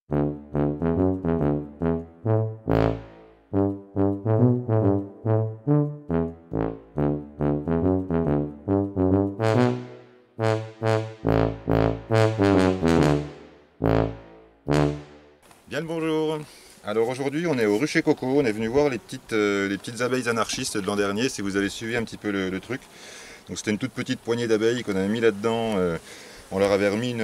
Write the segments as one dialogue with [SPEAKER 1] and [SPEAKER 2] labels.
[SPEAKER 1] Bien le bonjour. Alors aujourd'hui on est au rucher coco, on est venu voir les petites abeilles anarchistes de l'an dernier, si vous avez suivi un petit peu le truc. Donc c'était une toute petite poignée d'abeilles qu'on avait mis là-dedans, on leur avait remis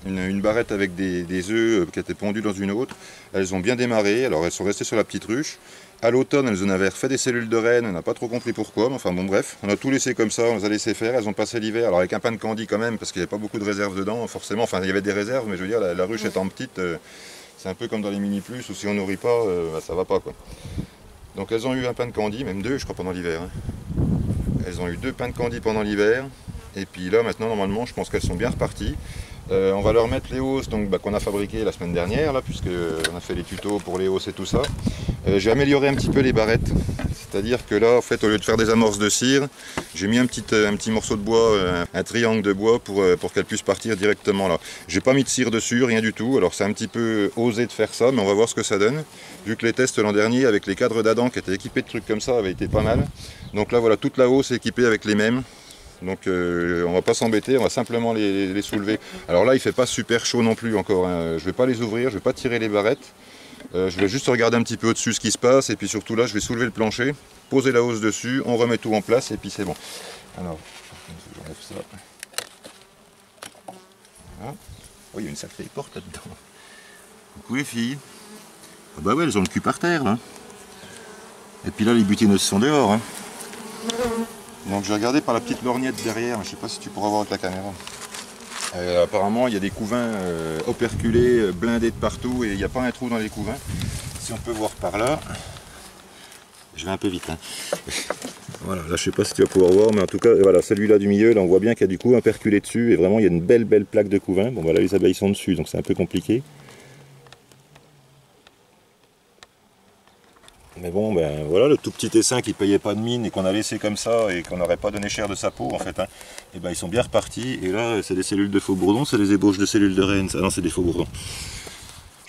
[SPEAKER 1] une barrette avec des œufs qui étaient pondus dans une autre. Elles ont bien démarré, alors elles sont restées sur la petite ruche. À l'automne, elles en avaient refait des cellules de reine, on n'a pas trop compris pourquoi, mais enfin bon bref, on a tout laissé comme ça, on les a laissé faire, elles ont passé l'hiver, alors avec un pain de candy quand même, parce qu'il n'y avait pas beaucoup de réserves dedans, forcément, enfin il y avait des réserves, mais je veux dire, la ruche étant petite, c'est un peu comme dans les mini plus, où si on nourrit pas, ça va pas quoi. Donc elles ont eu un pain de candy, même deux je crois pendant l'hiver. Hein. Elles ont eu 2 pains de candy pendant l'hiver, et puis là maintenant normalement je pense qu'elles sont bien reparties. On va leur mettre les hausses qu'on a fabriquées la semaine dernière, là, puisque on a fait les tutos pour les hausses et tout ça. J'ai amélioré un petit peu les barrettes, c'est-à-dire que là, en fait, au lieu de faire des amorces de cire, j'ai mis un petit morceau de bois, un triangle de bois pour qu'elles puissent partir directement là. J'ai pas mis de cire dessus, rien du tout, alors c'est un petit peu osé de faire ça, mais on va voir ce que ça donne. Vu que les tests l'an dernier avec les cadres d'Adam qui étaient équipés de trucs comme ça avaient été pas mal. Donc là, voilà, toute la hausse est équipée avec les mêmes. Donc on va pas s'embêter, on va simplement les soulever. Alors là il fait pas super chaud non plus encore, hein. Je vais pas les ouvrir, je vais pas tirer les barrettes. Je vais juste regarder un petit peu au-dessus ce qui se passe et puis surtout là je vais soulever le plancher, poser la hausse dessus, on remet tout en place et puis c'est bon. Alors, j'enlève ça. Voilà. Oh, il y a une sacrée porte là-dedans. Coucou les filles. Ah bah ouais, elles ont le cul par terre là. Et puis là les butineuses sont dehors. Hein. Donc je vais regarder par la petite lorgnette derrière, je ne sais pas si tu pourras voir avec la caméra. Apparemment il y a des couvains operculés, blindés de partout et il n'y a pas un trou dans les couvains. Si on peut voir par là, je vais un peu vite. Hein. Voilà, là je ne sais pas si tu vas pouvoir voir, mais en tout cas voilà, celui-là du milieu, là on voit bien qu'il y a du couvain perculé dessus et vraiment il y a une belle plaque de couvain. Bon voilà, les abeilles sont dessus donc c'est un peu compliqué. Mais bon, ben voilà, le tout petit essaim qui ne payait pas de mine et qu'on a laissé comme ça et qu'on n'aurait pas donné cher de sa peau en fait, hein, et ben ils sont bien repartis. Et là, c'est des cellules de faux bourdons, c'est les ébauches de cellules de reine. Ah non, c'est des faux bourdons.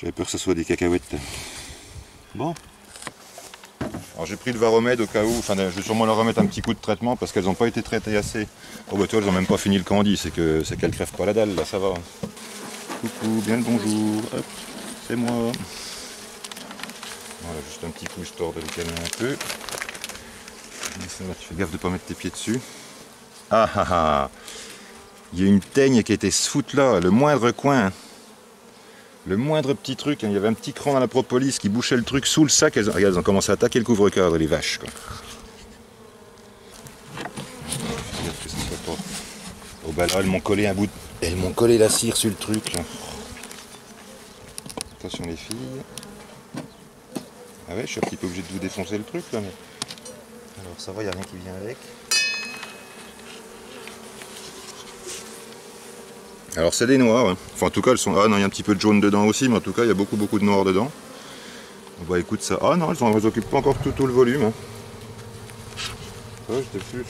[SPEAKER 1] J'avais peur que ce soit des cacahuètes. Bon. Alors j'ai pris le varomède au cas où, enfin je vais sûrement leur remettre un petit coup de traitement parce qu'elles n'ont pas été traitées assez. Oh bah tu vois, elles n'ont même pas fini le candy, c'est qu'elles crèvent pas la dalle, là ça va. Coucou, bien le bonjour, hop, c'est moi. Voilà, juste un petit coup histoire de les calmer un peu. Ça va, tu fais gaffe de ne pas mettre tes pieds dessus. Ah ah ah! Il y a une teigne qui était se foutre là, le moindre coin. Le moindre petit truc, hein. Il y avait un petit cran dans la propolis qui bouchait le truc sous le sac. Regarde, elles ont commencé à attaquer le couvre-cadre, les vaches. Quoi. Regarde que ça soit pas. Oh bah là, elles m'ont collé un bout de... Elles m'ont collé la cire sur le truc là. Attention les filles. Ah ouais, je suis un petit peu obligé de vous défoncer le truc là, mais... Alors ça va, il n'y a rien qui vient avec. Alors c'est des noirs, hein. Enfin en tout cas elles sont... Ah non, il y a un petit peu de jaune dedans aussi, mais en tout cas il y a beaucoup de noirs dedans. Bah écoute ça... Ah non, elles occupent pas encore tout le volume. Hein. Ouais, j'étais plus...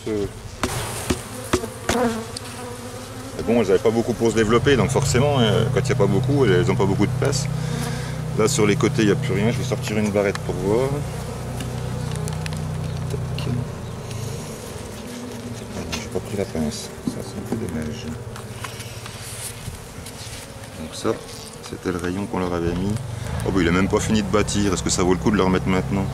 [SPEAKER 1] Mais bon, elles n'avaient pas beaucoup pour se développer, donc forcément, quand il n'y a pas beaucoup, elles n'ont pas beaucoup de place. Là sur les côtés il n'y a plus rien, je vais sortir une barrette pour voir. J'ai pas pris la pince, ça c'est un peu dommage. Donc ça, c'était le rayon qu'on leur avait mis. Oh bah il a même pas fini de bâtir, est-ce que ça vaut le coup de le remettre maintenant?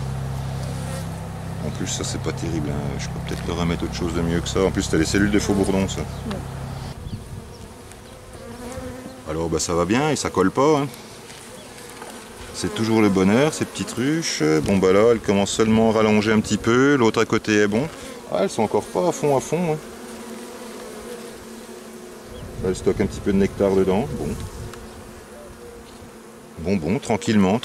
[SPEAKER 1] En plus ça c'est pas terrible, hein. Je peux peut-être leur remettre autre chose de mieux que ça. En plus c'était les cellules de faux bourdons ça. Ouais. Alors bah ça va bien et ça colle pas. Hein. C'est toujours le bonheur, ces petites ruches. Bon bah là, elles commencent seulement à rallonger un petit peu. L'autre à côté est bon. Ah, elles sont encore pas à fond. Hein. Là, elles stockent un petit peu de nectar dedans. Bon, tranquillement.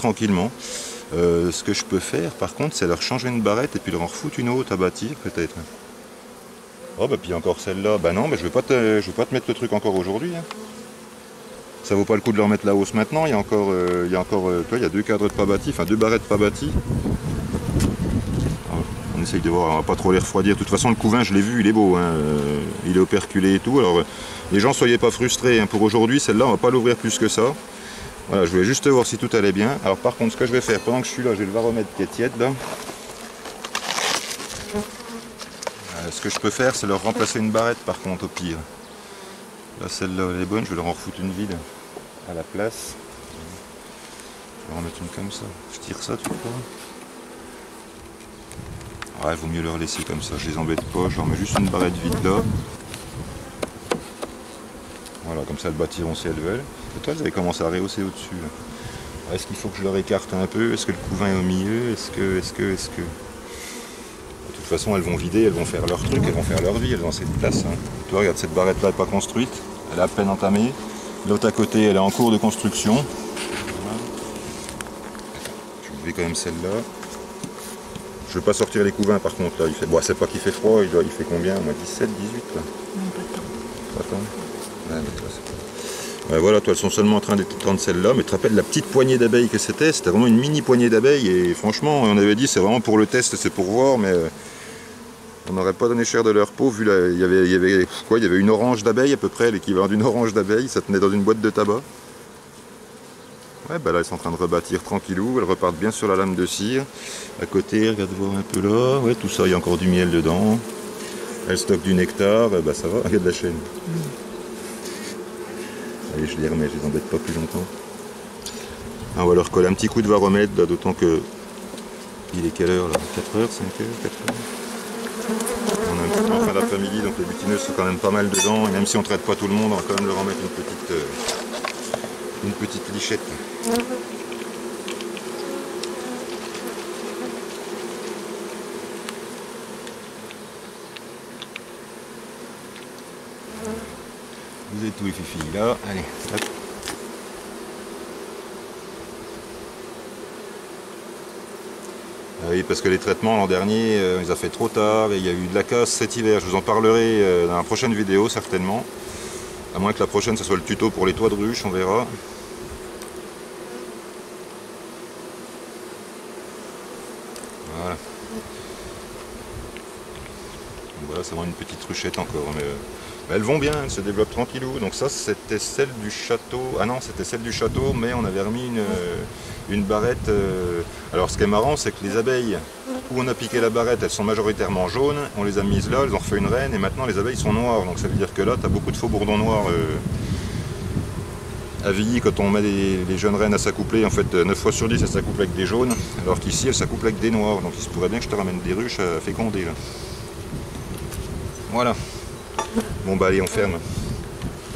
[SPEAKER 1] Ce que je peux faire, par contre, c'est leur changer une barrette et puis leur en refoutre une autre à bâtir, peut-être. Oh bah puis encore celle-là. Bah non, bah, je vais pas te mettre le truc encore aujourd'hui. Hein. Ça vaut pas le coup de leur mettre la hausse maintenant, il y a encore, toi, il y a 2 cadres de pas bâtis, enfin 2 barrettes pas bâties. Alors, On essaye de voir, on va pas trop les refroidir. De toute façon, le couvain, je l'ai vu, il est beau, hein. Il est operculé et tout. Alors, les gens, soyez pas frustrés, hein. Pour aujourd'hui, celle-là, on va pas l'ouvrir plus que ça. Voilà, je voulais juste voir si tout allait bien. Alors, par contre, ce que je vais faire, pendant que je suis là, j'ai le varomètre qui est tiède, là. Ce que je peux faire, c'est leur remplacer une barrette, par contre, au pire. Là, celle-là, elle est bonne, je vais leur en foutre une vide à la place. Je vais en mettre une comme ça. Je tire ça, tu crois? Ouais, il vaut mieux leur laisser comme ça, je les embête pas, je leur mets juste une barrette vide là. Voilà, comme ça elles bâtiront si elles veulent. Et toi, elles avaient commencé à rehausser au-dessus. Est-ce qu'il faut que je leur écarte un peu? Est-ce que le couvain est au milieu? Est-ce que... De toute façon, elles vont vider, elles vont faire leur truc, elles vont faire leur vie, elles ont assez de place. Hein. Toi, regarde, cette barrette-là n'est pas construite, elle est à peine entamée. L'autre à côté, elle est en cours de construction. Voilà. Je vais quand même celle-là. Je ne veux pas sortir les couvains par contre là, il fait... Bon, c'est pas qu'il fait froid, il fait combien? Moi 17, 18 là.
[SPEAKER 2] Non, pas tant.
[SPEAKER 1] Pas tant. Ouais, mais toi, ouais, voilà, toi elles sont seulement en train d'étendre celle-là, mais tu te rappelles la petite poignée d'abeilles que c'était vraiment une mini poignée d'abeilles et franchement on avait dit c'est vraiment pour le test, c'est pour voir, mais on n'aurait pas donné cher de leur peau vu là, il y avait une orange d'abeille à peu près, l'équivalent d'une orange d'abeille, ça tenait dans une boîte de tabac. Ouais, bah là, elles sont en train de rebâtir tranquillou, elles repartent bien sur la lame de cire. À côté, regarde voir un peu là, ouais, tout ça, il y a encore du miel dedans. Elles stockent du nectar, bah ça va, regarde la chaîne. Allez, je les remets, je les embête pas plus longtemps. Ah, on va leur coller un petit coup de varomètre, d'autant que... Il est quelle heure là? 4 heures, 5 heures, 4 heures? On est un petit peu en fin d'après-midi, donc les butineuses sont quand même pas mal dedans. Et même si on traite pas tout le monde, on va quand même leur en mettre une petite lichette. Vous êtes où les filles là? Allez, hop. Oui, parce que les traitements l'an dernier, ils ont fait trop tard et il y a eu de la casse cet hiver. Je vous en parlerai dans la prochaine vidéo certainement. À moins que la prochaine ce soit le tuto pour les toits de ruche, on verra. Voilà. Voilà, c'est vraiment une petite ruchette encore. Mais elles vont bien, elles se développent tranquillou. Donc ça, c'était celle du château. Ah non, c'était celle du château, mais on avait remis une barrette. Alors ce qui est marrant, c'est que les abeilles où on a piqué la barrette, elles sont majoritairement jaunes. On les a mises là, elles ont refait une reine, et maintenant les abeilles sont noires. Donc ça veut dire que là, tu as beaucoup de faux bourdons noirs à Villy. Quand on met les jeunes reines à s'accoupler, en fait 9 fois sur 10 elles s'accouplent avec des jaunes, alors qu'ici elles s'accouplent avec des noirs. Donc il se pourrait bien que je te ramène des ruches à féconder là. Voilà. Bon bah allez, on ferme.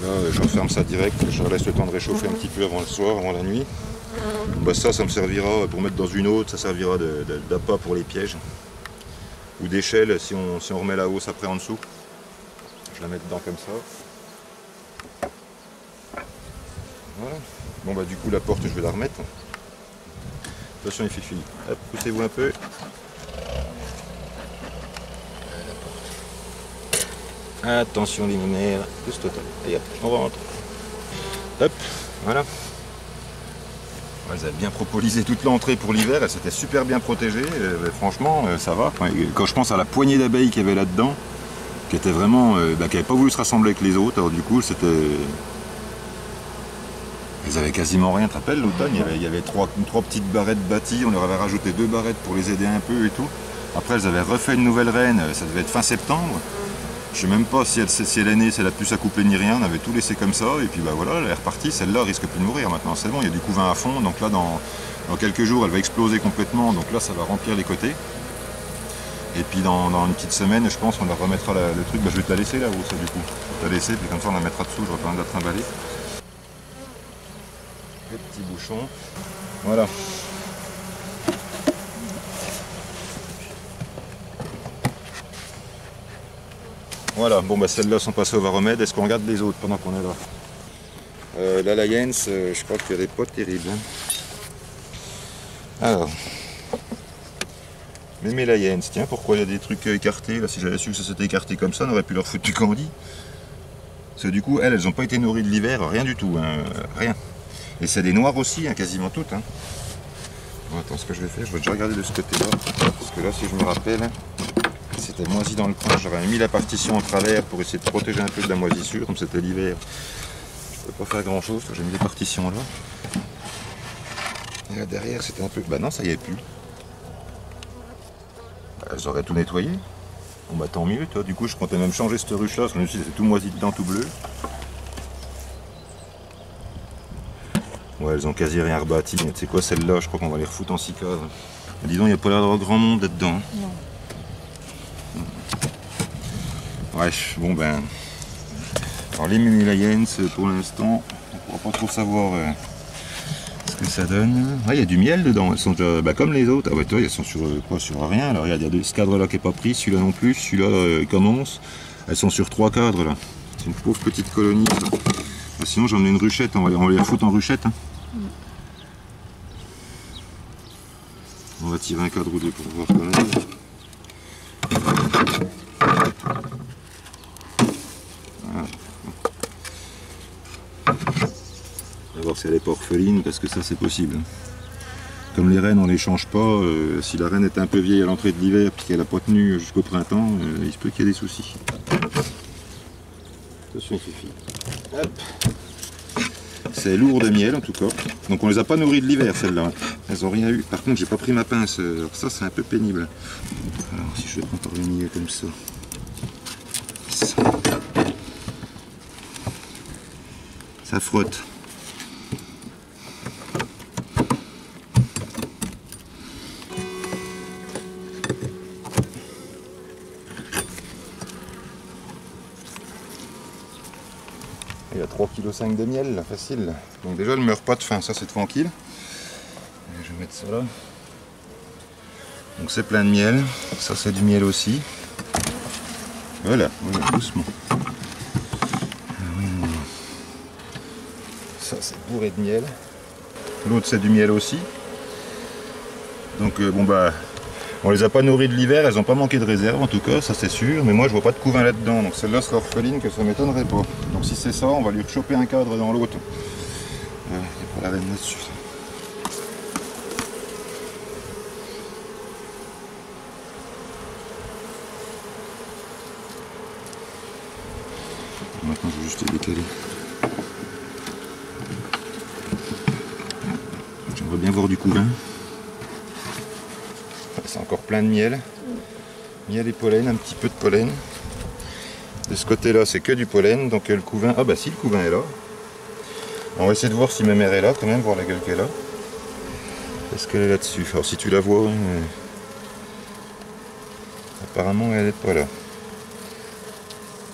[SPEAKER 1] Là, je referme ça direct, je laisse le temps de réchauffer un petit peu avant le soir, avant la nuit. Bah ça me servira pour mettre dans une autre, ça servira d'appât pour les pièges. Ou d'échelle si on remet la hausse après en dessous. Je la mets dedans comme ça. Voilà. Bon bah du coup la porte je vais la remettre. Attention les filles, hop, poussez-vous un peu. Attention les lumières, pousse-toi. Et hop, on rentre. Hop, voilà. Elles avaient bien propolisé toute l'entrée pour l'hiver, elles s'étaient super bien protégées, franchement ça va. Quand je pense à la poignée d'abeilles qu'il y avait là-dedans, qui était vraiment, qui n'avait pas voulu se rassembler avec les autres, alors du coup c'était... Elles avaient quasiment rien, tu te rappelles l'automne, il y avait trois petites barrettes bâties, on leur avait rajouté 2 barrettes pour les aider un peu et tout. Après elles avaient refait une nouvelle reine, ça devait être fin septembre. Je sais même pas si elle est née, si elle a pu s'accoupler ni rien, on avait tout laissé comme ça, et puis bah voilà, elle est repartie, celle-là risque plus de mourir maintenant, c'est bon, il y a du couvain à fond, donc là dans quelques jours elle va exploser complètement, donc là ça va remplir les côtés. Et puis dans une petite semaine, je pense qu'on leur remettra le truc, bah je vais te la laisser là, où ça du coup, je vais te la laisser, puis comme ça on la mettra dessous, je vais pas besoin de la trimballer. Les petits bouchons, voilà. Voilà, bon bah celles-là sont passées au varomètre. Est-ce qu'on regarde les autres pendant qu'on est là? L'Alliance, je crois qu'elle est pas terrible. Hein. Alors, les l'Alliance, tiens, pourquoi il y a des trucs écartés? Là, si j'avais su que ça s'était écarté comme ça, on aurait pu leur foutre du candy. Parce que du coup, elles n'ont pas été nourries de l'hiver, rien du tout, hein, rien. Et c'est des noirs aussi, hein, quasiment toutes. Hein. Bon, attends, ce que je vais faire, je vais déjà regarder de ce côté-là. Parce que là, si je me rappelle... c'était moisi dans le coin, j'aurais mis la partition en travers pour essayer de protéger un peu de la moisissure, comme c'était l'hiver. Je peux pas faire grand chose, j'ai mis des partitions là. Et là derrière c'était un peu... Bah non, ça y est plus. Elles auraient tout nettoyé. Bon bah tant mieux, toi. Du coup je comptais même changer cette ruche là, parce que je me suis dit c'était tout moisi dedans, tout bleu. Ouais, elles ont quasi rien rebâti, mais tu sais quoi, celle-là, je crois qu'on va les refoutre en 6 cadres. Dis donc, il n'y a pas l'air d'avoir grand monde là-dedans. Non. Ouais, bon ben... Alors les Mémélayens, pour l'instant, on ne pourra pas trop savoir ce que ça donne. Ouais, il y a du miel dedans, elles sont déjà comme les autres. Ah ouais, toi, elles sont sur quoi? Sur rien. Alors regarde, il y a ce cadre-là qui n'est pas pris, celui-là non plus, celui-là commence. Elles sont sur 3 cadres là. C'est une pauvre petite colonie ça. Ah, sinon j'en ai une ruchette, on va les refoutre en ruchette. Hein. On va tirer un cadre ou deux pour voir quand même. Voilà. On va voir si elle n'est pas orpheline, parce que ça c'est possible. Comme les rennes on les change pas, si la reine est un peu vieille à l'entrée de l'hiver puis qu'elle n'a pas tenu jusqu'au printemps, il se peut qu'il y ait des soucis. Attention, il suffit. Hop. C'est lourd de miel en tout cas. Donc on les a pas nourries de l'hiver celles-là. Elles ont rien eu. Par contre j'ai pas pris ma pince. Alors ça c'est un peu pénible. Alors si je prends par le milieu comme ça. Ça frotte. Il y a 3,5 kg de miel, là, facile. Donc déjà, elle ne meurt pas de faim, ça c'est tranquille. Et je vais mettre ça là. Donc c'est plein de miel. Ça c'est du miel aussi. Voilà, voilà, doucement. Ça c'est bourré de miel. L'autre c'est du miel aussi. Donc bon bah... On les a pas nourries de l'hiver, elles n'ont pas manqué de réserve en tout cas, ça c'est sûr, mais moi je vois pas de couvain là-dedans, donc celle-là sera orpheline que ça m'étonnerait pas. Donc si c'est ça, on va lui choper un cadre dans l'autre. Il n'y a pas la reine là-dessus. Maintenant je vais juste les décaler. J'aimerais bien voir du couvain. C'est encore plein de miel. Miel et pollen, un petit peu de pollen. De ce côté-là, c'est que du pollen, donc le couvain... Ah bah si, le couvain est là. On va essayer de voir si ma mère est là, quand même, voir la gueule qu'elle a. Est-ce qu'elle est là-dessus? Alors si tu la vois... Apparemment, elle n'est pas là.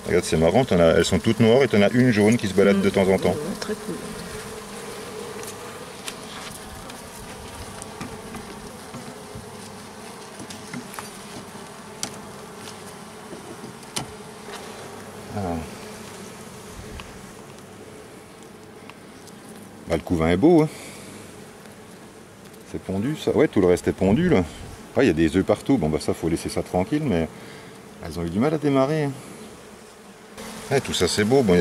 [SPEAKER 1] Regarde, c'est marrant, elles sont toutes noires et tu en as une jaune qui se balade de temps en temps.
[SPEAKER 2] Très cool.
[SPEAKER 1] Bah, le couvain est beau, hein. C'est pondu ça. Ouais, tout le reste est pondu là. Il y a des œufs partout. Bon bah ça faut laisser ça tranquille, mais elles ont eu du mal à démarrer. Hein. Ouais, tout ça c'est beau. Bon,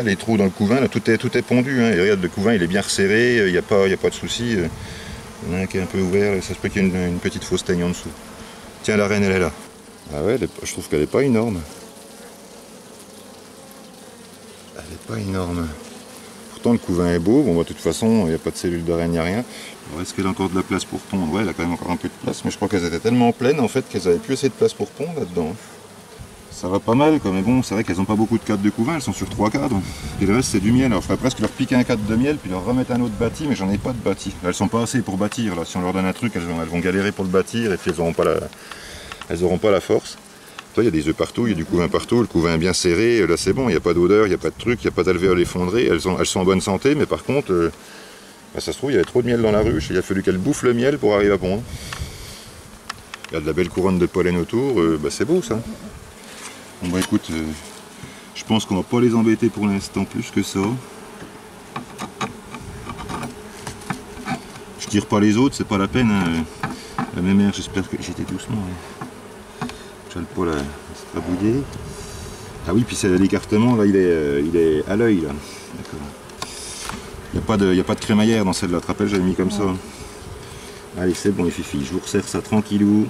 [SPEAKER 1] les trous dans le couvain, là, tout est pondu. Hein. Et regarde, le couvain il est bien resserré, il n'y a pas de souci. Il y en a un qui est un peu ouvert, ça se peut qu'il y ait une petite fausse teigne en dessous. Tiens, la reine elle est là. Ah ouais, je trouve qu'elle n'est pas énorme. Elle n'est pas énorme. Pourtant le couvain est beau, bon bah, de toute façon il n'y a pas de cellules de reine, il n'y a rien. Est-ce qu'elle a encore de la place pour pondre? Ouais, elle a quand même encore un peu de place, mais je crois qu'elles étaient tellement pleines en fait qu'elles n'avaient plus assez de place pour pondre là-dedans. Ça va pas mal quoi, mais bon, c'est vrai qu'elles n'ont pas beaucoup de cadres de couvain, elles sont sur 3 cadres. Et le reste c'est du miel, alors je ferais presque leur piquer un cadre de miel puis leur remettre un autre bâti, mais j'en ai pas de bâti. Là, elles sont pas assez pour bâtir, là si on leur donne un truc, elles vont galérer pour le bâtir et puis elles n'auront pas la force. Il y a des œufs partout, il y a du couvain partout, le couvain est bien serré, là c'est bon, il n'y a pas d'odeur, il n'y a pas de truc, il n'y a pas d'alvéoles effondrées, elles sont en bonne santé, mais par contre, bah, ça se trouve, il y avait trop de miel dans la ruche, et il a fallu qu'elle bouffe le miel pour arriver à pondre. Il y a de la belle couronne de pollen autour, bah, c'est beau ça. Bon bah écoute, je pense qu'on va pas les embêter pour l'instant plus que ça. Je tire pas les autres, c'est pas la peine. Hein. La même mère, j'espère que j'étais doucement. Hein. Le poil c'est pas bouillé. Ah oui, puis l'écartement là il est à l'œil là. D'accord. Il n'y a pas de crémaillère dans celle-là, tu te rappelles, j'avais mis comme ça. Allez, c'est bon les filles, je vous resserre ça tranquillou.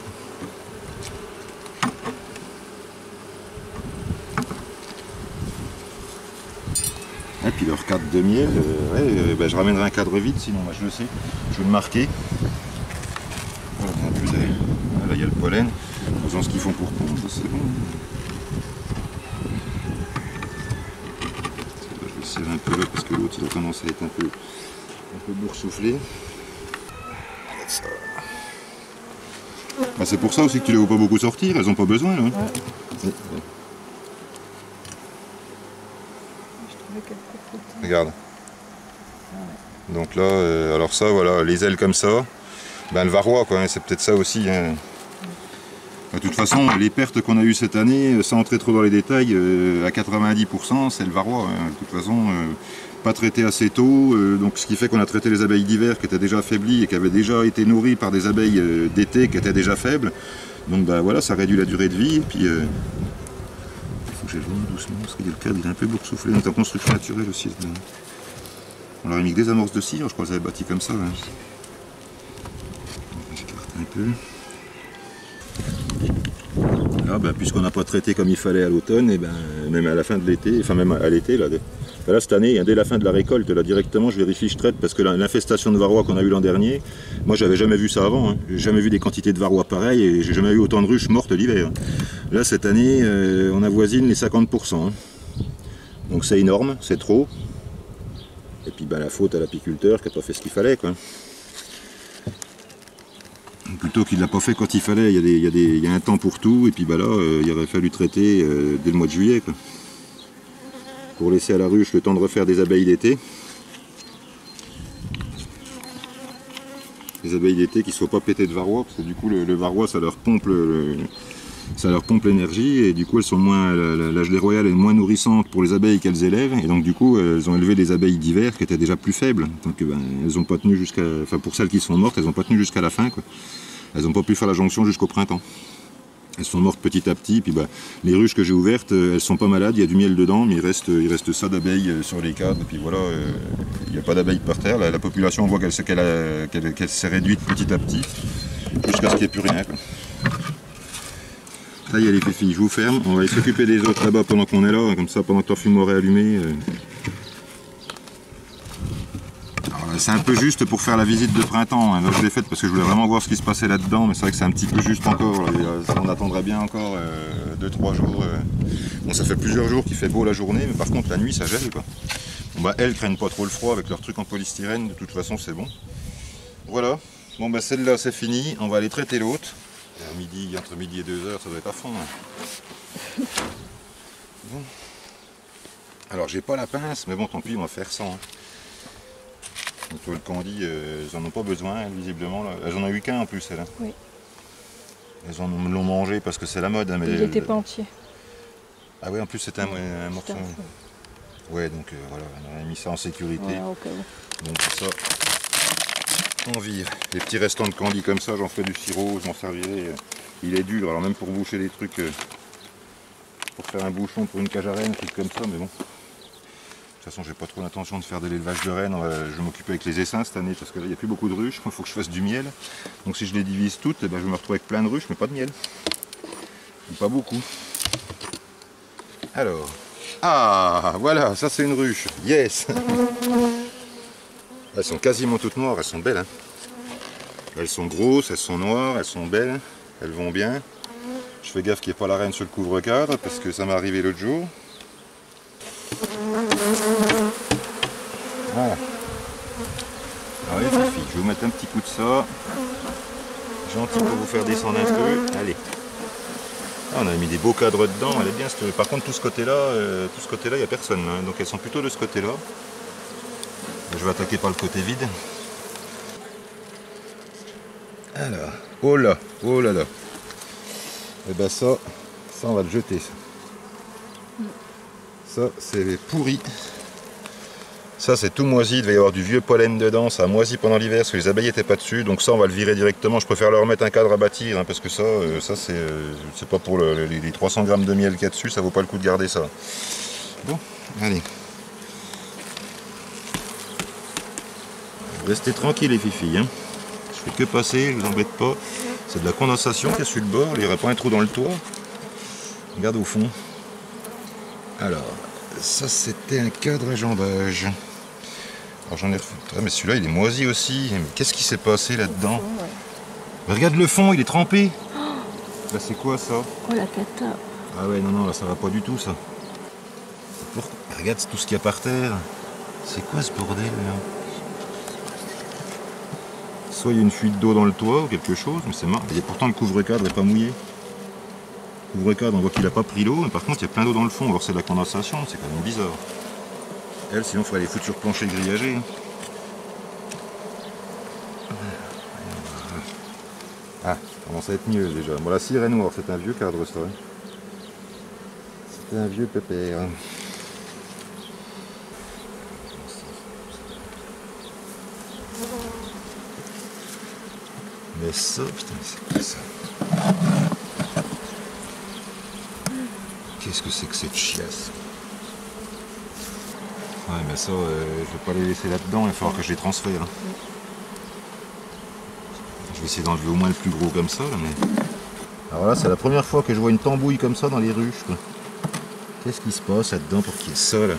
[SPEAKER 1] Et puis leur cadre de miel, ben, je ramènerai un cadre vide, sinon moi, je le sais, je vais le marquer. Voilà, là il y a le pollen, en faisant ce qu'ils font pour pondre, c'est bon. Je vais serrer un peu là parce que l'autre il a tendance à être un peu boursouflé. Ben, c'est pour ça aussi que tu les vois pas beaucoup sortir, elles n'ont pas besoin là. Ouais. Regarde. Donc là, alors ça, voilà, les ailes comme ça, ben le varroa quoi, hein, c'est peut-être ça aussi. Hein. De toute façon, les pertes qu'on a eues cette année, sans entrer trop dans les détails, à 90% c'est le varroa. Hein. De toute façon, pas traité assez tôt, donc ce qui fait qu'on a traité les abeilles d'hiver qui étaient déjà affaiblies et qui avaient déjà été nourries par des abeilles d'été qui étaient déjà faibles. Donc ben voilà, ça réduit la durée de vie. Et puis, faut que j'aille vraiment doucement parce que le cadre il est un peu boursouflé. On est en construction naturelle aussi. On leur a mis que des amorces de cire, je crois que ça avait bâti comme ça. Hein. J'écarte un peu. Là, ben, puisqu'on n'a pas traité comme il fallait à l'automne, et ben, même à la fin de l'été, enfin même à l'été, là, là cette année, dès la fin de la récolte, là directement je vérifie, je traite, parce que l'infestation de varroa qu'on a eu l'an dernier, moi j'avais jamais vu ça avant, hein. J'ai jamais vu des quantités de varroa pareilles, et j'ai jamais eu autant de ruches mortes l'hiver. Là cette année, on avoisine les 50%. Hein. Donc c'est énorme, c'est trop. Et puis ben, la faute à l'apiculteur qui n'a pas fait ce qu'il fallait, quoi. Plutôt qu'il ne l'a pas fait quand il fallait, il y a un temps pour tout, et puis ben là, il aurait fallu traiter dès le mois de juillet, quoi. Pour laisser à la ruche le temps de refaire des abeilles d'été. Les abeilles d'été qui ne soient pas pétées de varroa, parce que du coup le varroa ça leur pompe l'énergie, et du coup elles sont moins, la gelée royale est moins nourrissante pour les abeilles qu'elles élèvent, et donc du coup elles ont élevé des abeilles d'hiver qui étaient déjà plus faibles. Donc ben, elles n'ont pas tenu jusqu'à, enfin pour celles qui sont mortes, elles n'ont pas tenu jusqu'à la fin, quoi. Elles n'ont pas pu faire la jonction jusqu'au printemps. Elles sont mortes petit à petit, puis bah, les ruches que j'ai ouvertes, elles sont pas malades, il y a du miel dedans, mais il reste ça d'abeilles sur les cadres, et puis voilà, il n'y a pas d'abeilles par terre. La population, on voit qu'elle s'est réduite petit à petit, jusqu'à ce qu'il n'y ait plus rien, quoi. Ça y est les filles, je vous ferme, on va aller s'occuper des autres là-bas pendant qu'on est là, comme ça pendant que leur fumoir est allumé. C'est un peu juste pour faire la visite de printemps, hein. Là je l'ai faite parce que je voulais vraiment voir ce qui se passait là-dedans, mais c'est vrai que c'est un petit peu juste encore, on attendrait bien encore 2-3 jours. Bon, ça fait plusieurs jours qu'il fait beau la journée, mais par contre la nuit ça gèle, quoi. Bon, bah, elles craignent pas trop le froid avec leur truc en polystyrène, de toute façon c'est bon. Voilà, bon bah celle-là c'est fini, on va aller traiter l'autre. Entre midi et 2h ça doit être à fond. Hein. Bon. Alors j'ai pas la pince, mais bon tant pis on va faire sans. Hein. Le candy, elles n'en ont pas besoin, elles, visiblement. Là. Elles en ont eu qu'un en plus, elles. Hein. Oui. Elles en l'ont mangé parce que c'est la mode. Hein, mais
[SPEAKER 2] il n'était pas entier.
[SPEAKER 1] Ah oui, en plus c'était un morceau. Ouais, donc voilà, on a mis ça en sécurité. Ouais, okay. Donc ça, on vire. Les petits restants de candy comme ça, j'en ferai du sirop, je m'en servirai. Il est dur, alors même pour boucher des trucs, pour faire un bouchon pour une cage à rennes, un truc comme ça, mais bon. De toute façon, j'ai pas trop l'intention de faire de l'élevage de rennes. Je vais m'occuper avec les essaims cette année parce que là, il n'y a plus beaucoup de ruches. Il faut que je fasse du miel. Donc, si je les divise toutes, eh ben, je vais me retrouver avec plein de ruches, mais pas de miel. Ou pas beaucoup. Alors, ah, voilà, ça c'est une ruche. Yes. Elles sont quasiment toutes noires. Elles sont belles. Hein. Elles sont grosses, elles sont noires, elles sont belles. Elles vont bien. Je fais gaffe qu'il n'y ait pas la reine sur le couvre-cadre parce que ça m'est arrivé l'autre jour. Voilà. Ah oui, les filles, je vais vous mettre un petit coup de ça. Gentil pour vous faire descendre un peu. Allez. Ah, on a mis des beaux cadres dedans, elle est bien. Par contre, tout ce côté-là, il n'y a personne. Hein. Donc elles sont plutôt de ce côté-là. Je vais attaquer par le côté vide. Alors, oh là, oh là là. Et ben ça on va le jeter. Ça, c'est pourri. Ça, c'est tout moisi. Il devait y avoir du vieux pollen dedans. Ça a moisi pendant l'hiver parce que les abeilles n'étaient pas dessus. Donc ça, on va le virer directement. Je préfère leur remettre un cadre à bâtir hein, parce que ça c'est pas pour les 300 grammes de miel qu'il y a dessus. Ça vaut pas le coup de garder ça. Bon, allez. Restez tranquille les filles. Hein. Je fais que passer, je vous embête pas. C'est de la condensation qui est sur le bord. Il n'y aurait pas un trou dans le toit. Regarde au fond. Alors, Ça c'était un cadre à jambage. Alors j'en ai refoutu. Ah mais celui-là il est moisi aussi. Mais qu'est-ce qui s'est passé là-dedans? Ouais. Regarde le fond, il est trempé. Là c'est quoi ça?
[SPEAKER 2] Oh la cata.
[SPEAKER 1] Ah ouais non non là ça va pas du tout ça. Regarde tout ce qu'il y a par terre. C'est quoi ce bordel là? Soit il y a une fuite d'eau dans le toit ou quelque chose, mais c'est marrant. Et pourtant le couvre-cadre n'est pas mouillé. Le couvre-cadre on voit qu'il n'a pas pris l'eau, mais par contre il y a plein d'eau dans le fond, alors c'est de la condensation, c'est quand même bizarre. Elle sinon il faudrait les foutre sur plancher grillagé. Ah, ça commence à être mieux déjà. Bon la cire est noire, c'est un vieux cadre ça. C'est un vieux pépère. Mais ça, putain, c'est quoi ça? Qu'est-ce que c'est que cette chiasse? Ouais, mais ça, je vais pas les laisser là-dedans, il va falloir que je les transfère. Hein. Je vais essayer d'enlever au moins le plus gros comme ça, là, mais... Alors là, c'est la première fois que je vois une tambouille comme ça dans les ruches. Qu'est-ce qui se passe là-dedans pour qu'il y ait ça, là?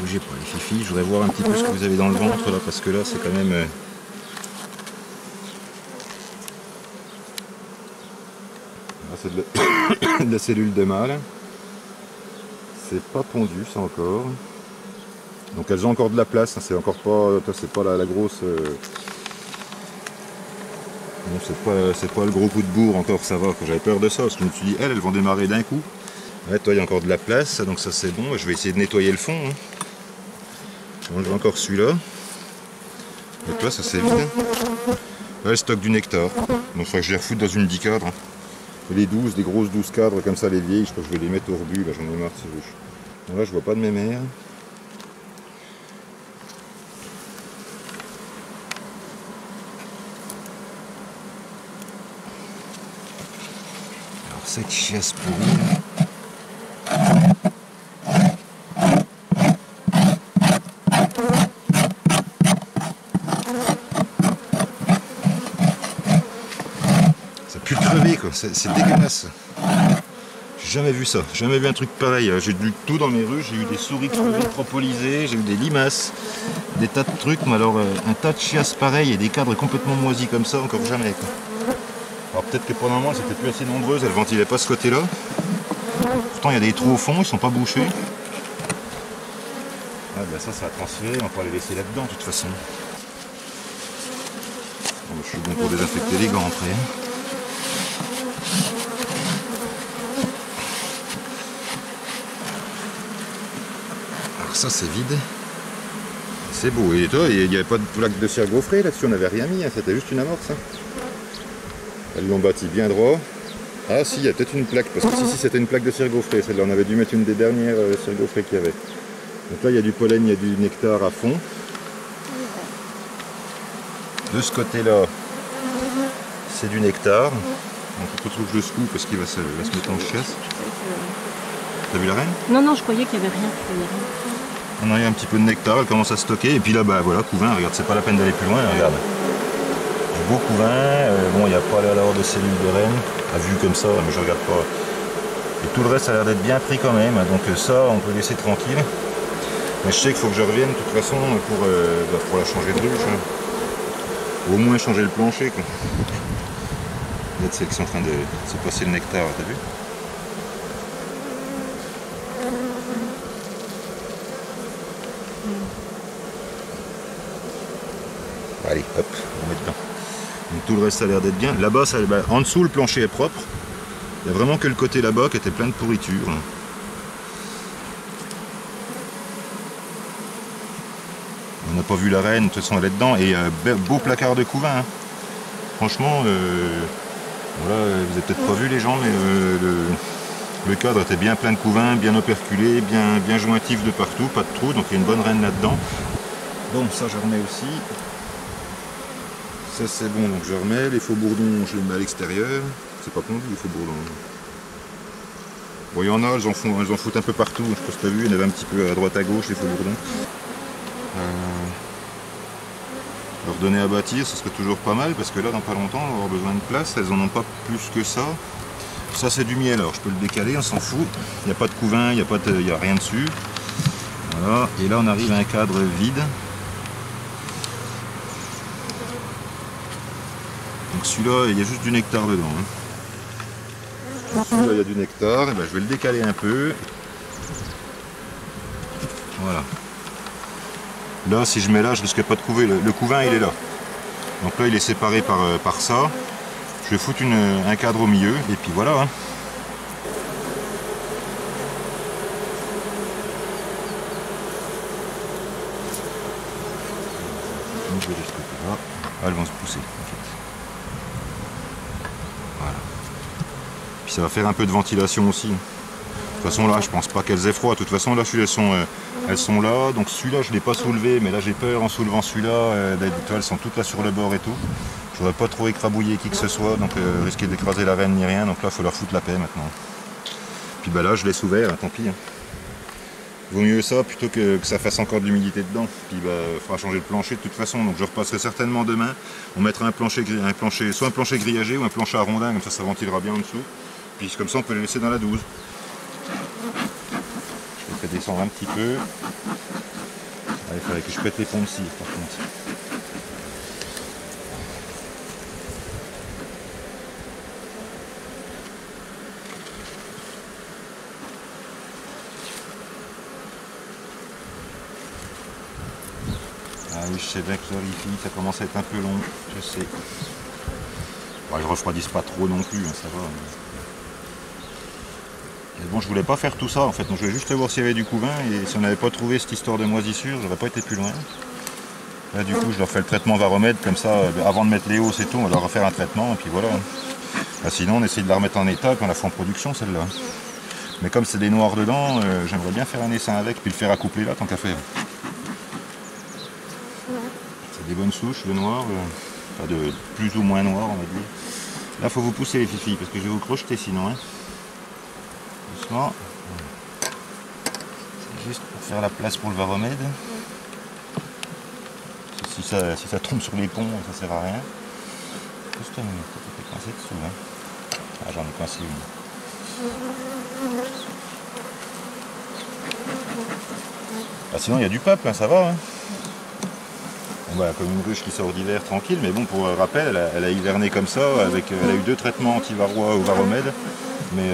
[SPEAKER 1] Bougez pas les fifis, je voudrais voir un petit peu ce que vous avez dans le ventre, là, parce que là, c'est quand même... C'est de la cellule de mâle. C'est pas pondu ça encore. Donc elles ont encore de la place, hein. C'est encore pas. C'est pas la grosse. Non, c'est pas le gros coup de bourre encore, ça va. J'avais peur de ça, parce que je me suis dit, elles vont démarrer d'un coup. Ouais, toi il y a encore de la place, donc ça c'est bon. Je vais essayer de nettoyer le fond. Hein. J'enlève encore celui-là. Et toi ça c'est vide. Ouais, le stock du nectar. Donc il faudrait que je les refoute dans une 10 cadres. Hein. Les 12, des grosses 12 cadres comme ça, les vieilles, je crois que je vais les mettre au rebut, là j'en ai marre de ces ruches. Bon là je vois pas de mémères. Alors cette chiasse pourrie. Ça pue le crever quoi, c'est dégueulasse. J'ai jamais vu ça, jamais vu un truc pareil. J'ai du tout dans mes rues, j'ai eu des souris propolisées, j'ai eu des limaces, des tas de trucs, mais alors un tas de chiasses pareil et des cadres complètement moisis comme ça, encore jamais. Quoi. Alors peut-être que pendant un moment c'était plus assez nombreuses, elles ventilaient pas ce côté-là. Pourtant il y a des trous au fond, ils sont pas bouchés. Ah ben ça va transférer, on va pas les laisser là-dedans de toute façon. Bon, je suis bon pour désinfecter les gants après. Ça c'est vide, c'est beau. Et toi, il n'y avait pas de plaque de cire gaufrée là-dessus, on n'avait rien mis, hein. C'était juste une amorce. Hein. Elles l'ont bâti bien droit. Ah si, il y a peut-être une plaque, parce que si c'était une plaque de cire gaufrée, celle-là on avait dû mettre une des dernières cire gaufrées qu'il y avait. Donc là il y a du pollen, il y a du nectar à fond. De ce côté-là, c'est du nectar. Donc il faut que je le secoue parce qu'il va se mettre en chiasse. T'as vu la reine?
[SPEAKER 2] Non, non, je croyais qu'il n'y avait rien.
[SPEAKER 1] On a eu un petit peu de nectar, elle commence à stocker, et puis là, bah voilà, couvain, regarde, c'est pas la peine d'aller plus loin, regarde. Du beau couvain, bon, il n'y a pas l'air d'avoir de cellules de reine, à vue comme ça, mais je regarde pas. Et tout le reste a l'air d'être bien pris quand même, donc ça, on peut laisser tranquille. Mais je sais qu'il faut que je revienne, de toute façon, pour la changer de ruche. Hein. Ou au moins changer le plancher, quoi. Regarde celles qui sont en train de se passer le nectar, t'as vu? Allez, hop, on met dedans. Donc tout le reste a l'air d'être bien. Là-bas, en dessous, le plancher est propre. Il n'y a vraiment que le côté là-bas qui était plein de pourriture. On n'a pas vu la reine, de toute façon elle est dedans. Et beau placard de couvain. Hein. Franchement, voilà, vous avez peut-être pas vu les gens, mais le cadre était bien plein de couvain, bien operculé, bien jointif de partout, pas de trou, donc il y a une bonne reine là-dedans. Bon, ça je remets aussi. Ça c'est bon, donc je remets. Les faux bourdons, je les mets à l'extérieur. C'est pas pondu les faux bourdons. Bon, il y en a, elles en foutent un peu partout. Je pense que tu as vu, il y en avait un petit peu à droite à gauche, les faux bourdons. Leur donner à bâtir, ce serait toujours pas mal, parce que là, dans pas longtemps, on va avoir besoin de place. Elles en ont pas plus que ça. Ça c'est du miel, alors je peux le décaler, on s'en fout. Il n'y a pas de couvain, il n'y a rien dessus. Voilà, et là on arrive à un cadre vide. Donc celui-là, il y a juste du nectar dedans. Hein. Celui-là, il y a du nectar, et ben, je vais le décaler un peu. Voilà. Là, si je mets là, je risque pas de couver. Le couvain, il est là. Donc là, il est séparé par ça. Je vais foutre un cadre au milieu, et puis voilà. Hein. Je vais de ce côté-là. Ah, elles vont se pousser. Voilà. Puis ça va faire un peu de ventilation aussi. De toute façon, là, je pense pas qu'elles aient froid. De toute façon, là, elles sont là. Donc celui-là, je ne l'ai pas soulevé, mais là, j'ai peur en soulevant celui-là. Elles sont toutes là sur le bord et tout. Je voudrais pas trop écrabouiller qui que ce soit, donc risquer d'écraser la reine ni rien. Donc là, il faut leur foutre la paix maintenant. Puis bah là, je laisse ouvert, hein, tant pis. Hein. Vaut mieux ça plutôt que ça fasse encore de l'humidité dedans. Puis bah, il faudra changer le plancher de toute façon. Donc je repasserai certainement demain. On mettra soit un plancher grillagé ou un plancher à rondin, comme ça ventilera bien en dessous. Puis comme ça, on peut les laisser dans la 12. Je les fais descendre un petit peu. Ah, il faudrait que je pète les ponts aussi, par contre. Ah oui, je sais bien que l'orifie, ça commence à être un peu long, je sais. Bon, ils refroidissent pas trop non plus, hein, ça va. Mais bon, je voulais pas faire tout ça en fait, donc je voulais juste voir s'il y avait du couvain, et si on n'avait pas trouvé cette histoire de moisissure, j'aurais pas été plus loin. Là du coup, je leur fais le traitement varomètre, comme ça, avant de mettre les hausses et tout, on va leur refaire un traitement, et puis voilà. Là, sinon, on essaie de la remettre en état, puis on la fait en production celle-là. Mais comme c'est des noirs dedans, j'aimerais bien faire un essaim avec, puis le faire accoupler là, tant qu'à faire. C'est des bonnes souches, le noir, enfin de plus ou moins noir, on va dire. Là, faut vous pousser les filles, parce que je vais vous crocheter sinon. Hein. Doucement. C'est juste pour faire la place pour le varomède. Si ça tombe sur les ponts, ça sert à rien. Juste une minute, tu peux coincer dessous. Hein. Ah, j'en ai coincé une. Ah, sinon, il y a du peuple, hein, ça va. Hein. Bon, bah, comme une ruche qui sort d'hiver tranquille, mais bon, pour rappel, elle a hiverné comme ça, elle a eu 2 traitements anti-varrois au varomède, mais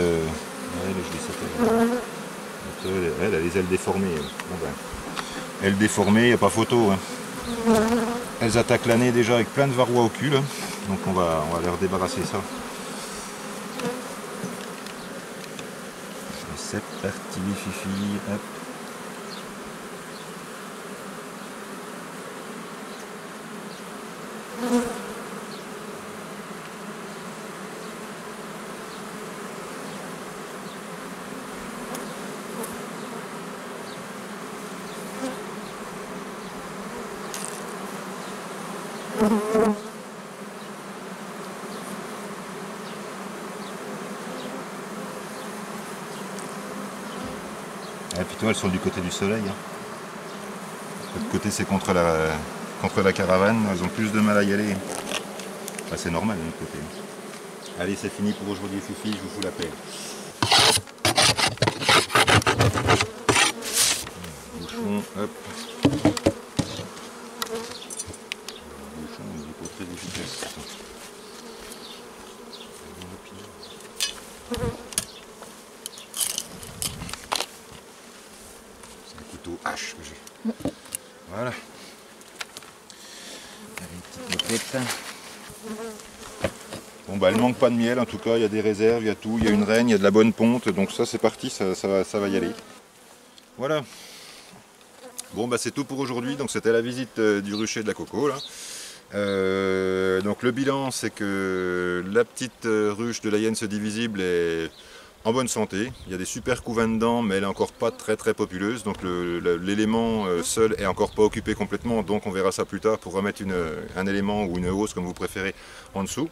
[SPEAKER 1] elle a les ailes déformées. Bon, ben, ailes déformées, il n'y a pas photo. Hein. Elles attaquent l'année déjà avec plein de varrois au cul, hein. Donc on va leur débarrasser ça. C'est parti, fifi, hop. Et puis toi, elles sont du côté du soleil. Hein. De l'autre côté, c'est contre la caravane. Elles ont plus de mal à y aller. Enfin, c'est normal de l'autre côté. Allez, c'est fini pour aujourd'hui, Fifi. Je vous fous la paix. Bouchon, hop. Bouchon, il est pas très efficace. C'est un couteau hache que j'ai. Voilà. Une petite moquette. Bon bah elle manque pas de miel en tout cas, il y a des réserves, il y a tout, il y a une reine, il y a de la bonne ponte, donc ça c'est parti, ça va y aller. Voilà. Bon bah c'est tout pour aujourd'hui, donc c'était la visite du rucher de la Coco là. Donc le bilan c'est que la petite ruche de la Hyène Divisible est en bonne santé, il y a des super couvains dedans mais elle est encore pas très populeuse, donc l'élément seul est encore pas occupé complètement, donc on verra ça plus tard pour remettre un élément ou une hausse comme vous préférez en dessous.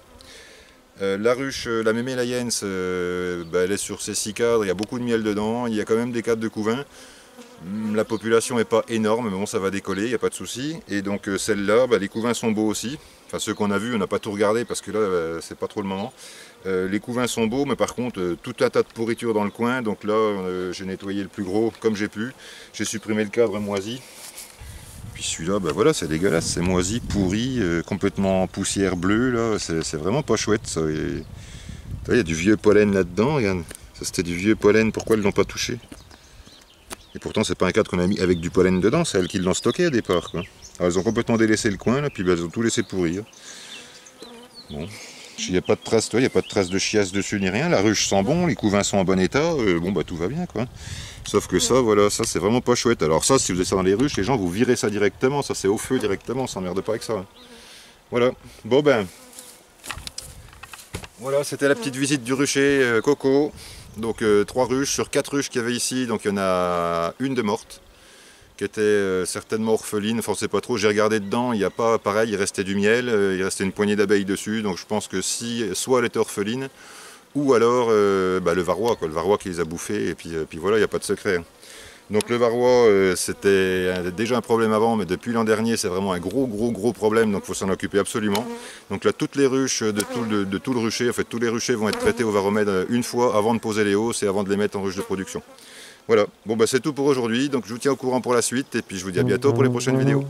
[SPEAKER 1] La ruche, la mémé la Hyène, elle est sur ses 6 cadres, il y a beaucoup de miel dedans, il y a quand même des cadres de couvain. La population n'est pas énorme, mais bon, ça va décoller, il n'y a pas de souci. Et donc celle-là, les couvains sont beaux aussi. Enfin, ceux qu'on a vus, on n'a pas tout regardé parce que là, c'est pas trop le moment. Les couvains sont beaux, mais par contre, tout un tas de pourriture dans le coin. Donc là, j'ai nettoyé le plus gros comme j'ai pu. J'ai supprimé le cadre moisi. Puis celui-là, voilà, c'est dégueulasse, c'est moisi, pourri, complètement poussière bleue, là. C'est vraiment pas chouette, ça. Il y a du vieux pollen là-dedans, regarde. Ça, c'était du vieux pollen, pourquoi ils l'ont pas touché? Et pourtant, c'est pas un cadre qu'on a mis avec du pollen dedans, c'est elles qui l'ont stocké au départ, quoi. Alors, elles ont complètement délaissé le coin, là, puis elles ont tout laissé pourrir. Bon, il n'y a pas de traces, il n'y a pas de traces de chiasse dessus ni rien. La ruche sent bon, les couvains sont en bon état, tout va bien, quoi. Sauf que ça, voilà, ça c'est vraiment pas chouette. Alors ça, si vous êtes ça dans les ruches, les gens vous virez ça directement, ça c'est au feu directement, on s'emmerde pas avec ça. Voilà, bon voilà, c'était la petite visite du rucher Coco. Donc 3 ruches sur 4 ruches qu'il y avait ici, donc il y en a une de morte, qui était certainement orpheline, enfin on sait pas trop, j'ai regardé dedans, il n'y a pas, pareil, il restait du miel, il restait une poignée d'abeilles dessus, donc je pense que si, soit elle était orpheline, ou alors le varroa, quoi, le varroa qui les a bouffés, et puis voilà, il n'y a pas de secret. Donc le varroa, c'était déjà un problème avant, mais depuis l'an dernier, c'est vraiment un gros problème, donc il faut s'en occuper absolument. Donc là, toutes les ruches de tout le rucher, en fait, tous les ruchers vont être traités au varromède une fois avant de poser les hausses et avant de les mettre en ruche de production. Voilà, bon c'est tout pour aujourd'hui, donc je vous tiens au courant pour la suite, et puis je vous dis à bientôt pour les prochaines vidéos.